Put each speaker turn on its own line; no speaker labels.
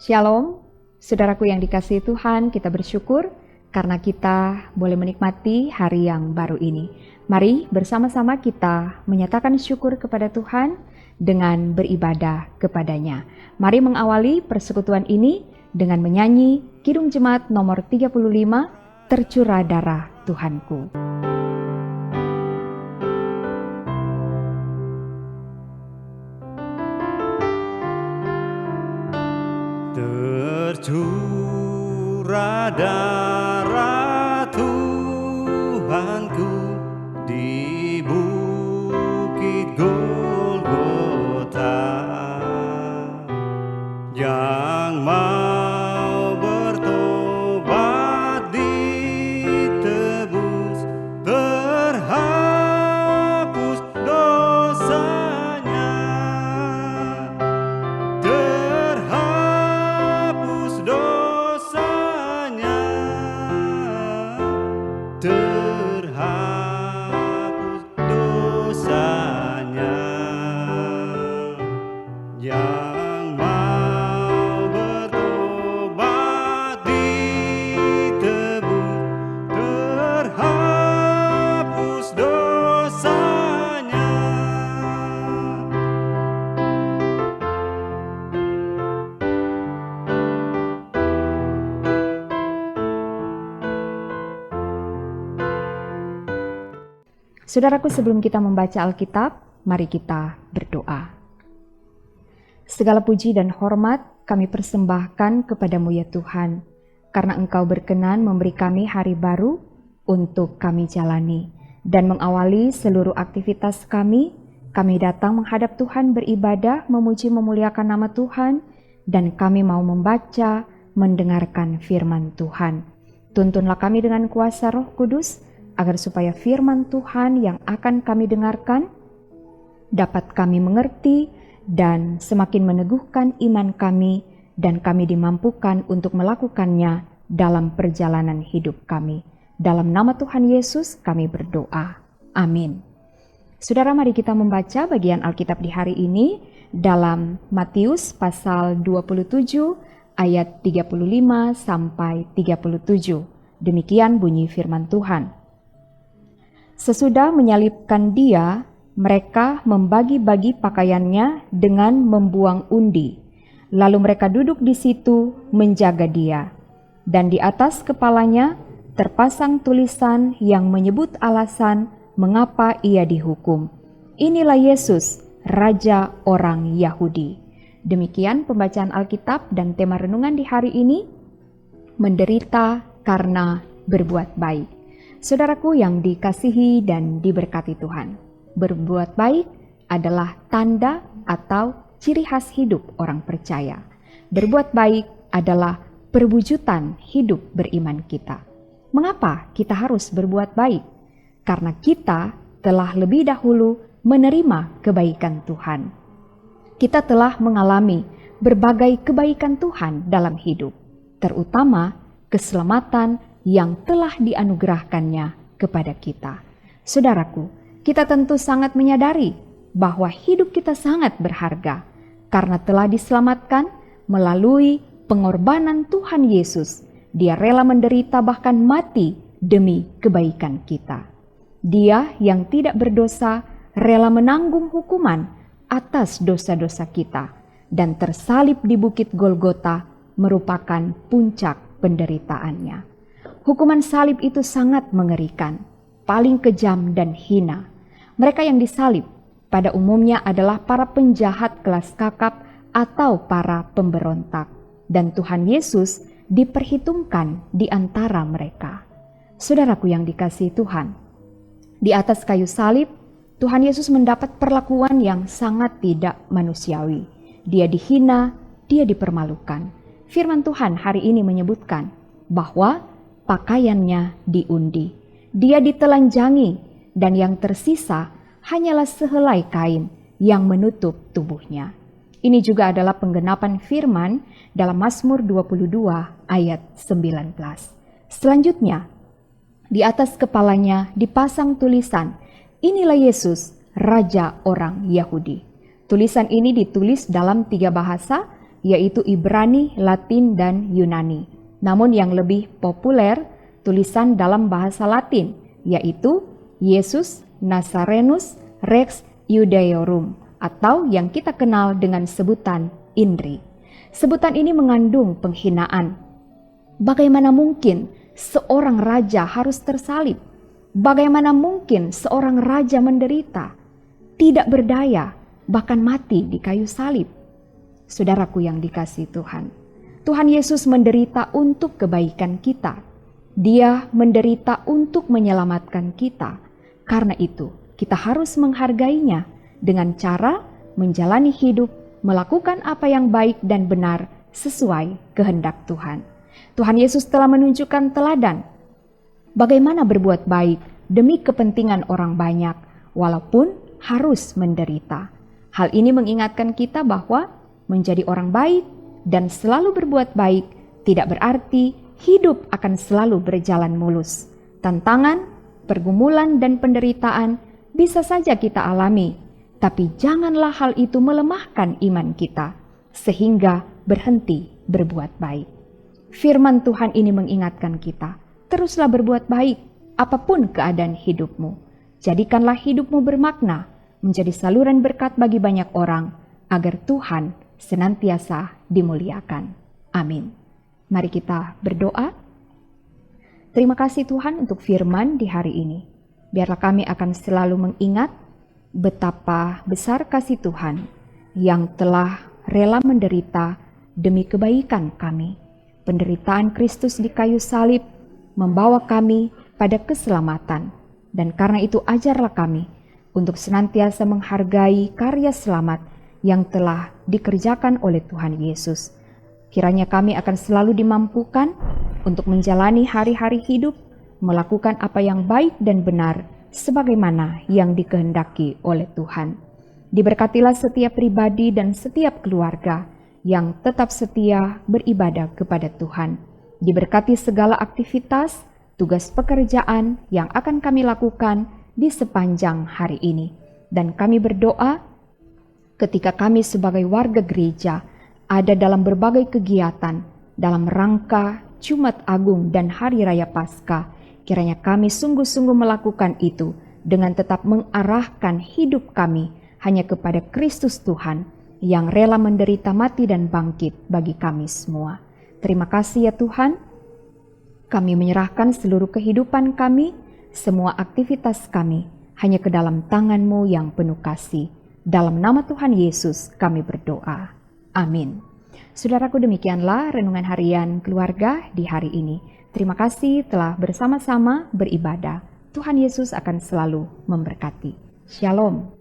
Shalom, saudaraku yang dikasihi Tuhan, kita bersyukur karena kita boleh menikmati hari yang baru ini. Mari bersama-sama kita menyatakan syukur kepada Tuhan dengan beribadah kepadanya. Mari mengawali persekutuan ini dengan menyanyi Kidung Jemaat nomor 35, Tercurah Darah Tuhanku.
Tercurah darah Tuhanku di bukit Golgota, yang mau bertobat ditebus, terhapus dosanya, terhapus dosanya, yang mau bertobat ditebus, terhapus dosanya.
Saudaraku, sebelum kita membaca Alkitab, mari kita berdoa. Segala puji dan hormat kami persembahkan kepadamu ya Tuhan, karena Engkau berkenan memberi kami hari baru untuk kami jalani. Dan mengawali seluruh aktivitas kami datang menghadap Tuhan beribadah, memuji memuliakan nama Tuhan, dan kami mau membaca, mendengarkan firman Tuhan. Tuntunlah kami dengan kuasa Roh Kudus, agar supaya firman Tuhan yang akan kami dengarkan dapat kami mengerti dan semakin meneguhkan iman kami, dan kami dimampukan untuk melakukannya dalam perjalanan hidup kami. Dalam nama Tuhan Yesus kami berdoa. Amin. Saudara, mari kita membaca bagian Alkitab di hari ini dalam Matius pasal 27 ayat 35 sampai 37. Demikian bunyi firman Tuhan. Sesudah menyalibkan dia, mereka membagi-bagi pakaiannya dengan membuang undi. Lalu mereka duduk di situ menjaga dia. Dan di atas kepalanya terpasang tulisan yang menyebut alasan mengapa ia dihukum. Inilah Yesus, Raja orang Yahudi. Demikian pembacaan Alkitab dan tema renungan di hari ini, menderita karena berbuat baik. Saudaraku yang dikasihi dan diberkati Tuhan, berbuat baik adalah tanda atau ciri khas hidup orang percaya. Berbuat baik adalah perwujudan hidup beriman kita. Mengapa kita harus berbuat baik? Karena kita telah lebih dahulu menerima kebaikan Tuhan. Kita telah mengalami berbagai kebaikan Tuhan dalam hidup, terutama keselamatan yang telah dianugerahkannya kepada kita. Saudaraku, kita tentu sangat menyadari bahwa hidup kita sangat berharga karena telah diselamatkan melalui pengorbanan Tuhan Yesus. Dia rela menderita bahkan mati demi kebaikan kita. Dia yang tidak berdosa rela menanggung hukuman atas dosa-dosa kita, dan tersalib di bukit Golgota merupakan puncak penderitaannya. Hukuman salib itu sangat mengerikan, paling kejam dan hina. Mereka yang disalib pada umumnya adalah para penjahat kelas kakap atau para pemberontak. Dan Tuhan Yesus diperhitungkan di antara mereka. Saudaraku yang dikasihi Tuhan, di atas kayu salib, Tuhan Yesus mendapat perlakuan yang sangat tidak manusiawi. Dia dihina, dia dipermalukan. Firman Tuhan hari ini menyebutkan bahwa pakaiannya diundi, dia ditelanjangi, dan yang tersisa hanyalah sehelai kain yang menutup tubuhnya. Ini juga adalah penggenapan firman dalam Mazmur 22 ayat 19. Selanjutnya, di atas kepalanya dipasang tulisan, inilah Yesus, Raja orang Yahudi. Tulisan ini ditulis dalam 3 bahasa, yaitu Ibrani, Latin, dan Yunani. Namun yang lebih populer, tulisan dalam bahasa Latin, yaitu Yesus Nazarenus Rex Iudeorum, atau yang kita kenal dengan sebutan INRI. Sebutan ini mengandung penghinaan. Bagaimana mungkin seorang raja harus tersalib? Bagaimana mungkin seorang raja menderita, tidak berdaya, bahkan mati di kayu salib? Saudaraku yang dikasihi Tuhan, Tuhan Yesus menderita untuk kebaikan kita. Dia menderita untuk menyelamatkan kita. Karena itu, kita harus menghargainya dengan cara menjalani hidup, melakukan apa yang baik dan benar sesuai kehendak Tuhan. Tuhan Yesus telah menunjukkan teladan bagaimana berbuat baik demi kepentingan orang banyak, walaupun harus menderita. Hal ini mengingatkan kita bahwa menjadi orang baik dan selalu berbuat baik tidak berarti hidup akan selalu berjalan mulus. Tantangan, pergumulan, dan penderitaan bisa saja kita alami, tapi janganlah hal itu melemahkan iman kita, sehingga berhenti berbuat baik. Firman Tuhan ini mengingatkan kita, teruslah berbuat baik, apapun keadaan hidupmu. Jadikanlah hidupmu bermakna, menjadi saluran berkat bagi banyak orang, agar Tuhan senantiasa dimuliakan. Amin. Mari kita berdoa. Terima kasih Tuhan untuk firman di hari ini. Biarlah kami akan selalu mengingat betapa besar kasih Tuhan yang telah rela menderita demi kebaikan kami. Penderitaan Kristus di kayu salib membawa kami pada keselamatan. Dan karena itu ajarlah kami untuk senantiasa menghargai karya selamat yang telah dikerjakan oleh Tuhan Yesus. Kiranya kami akan selalu dimampukan untuk menjalani hari-hari hidup, melakukan apa yang baik dan benar sebagaimana yang dikehendaki oleh Tuhan. Diberkatilah setiap pribadi dan setiap keluarga yang tetap setia beribadah kepada Tuhan. Diberkati segala aktivitas, tugas pekerjaan yang akan kami lakukan di sepanjang hari ini. Dan kami berdoa ketika kami sebagai warga gereja ada dalam berbagai kegiatan dalam rangka Jumat Agung dan Hari Raya Paskah, kiranya kami sungguh-sungguh melakukan itu dengan tetap mengarahkan hidup kami hanya kepada Kristus Tuhan yang rela menderita mati dan bangkit bagi kami semua. Terima kasih ya Tuhan. Kami menyerahkan seluruh kehidupan kami, semua aktivitas kami, hanya ke dalam tangan-Mu yang penuh kasih. Dalam nama Tuhan Yesus kami berdoa. Amin. Saudaraku, demikianlah renungan harian keluarga di hari ini. Terima kasih telah bersama-sama beribadah. Tuhan Yesus akan selalu memberkati. Shalom.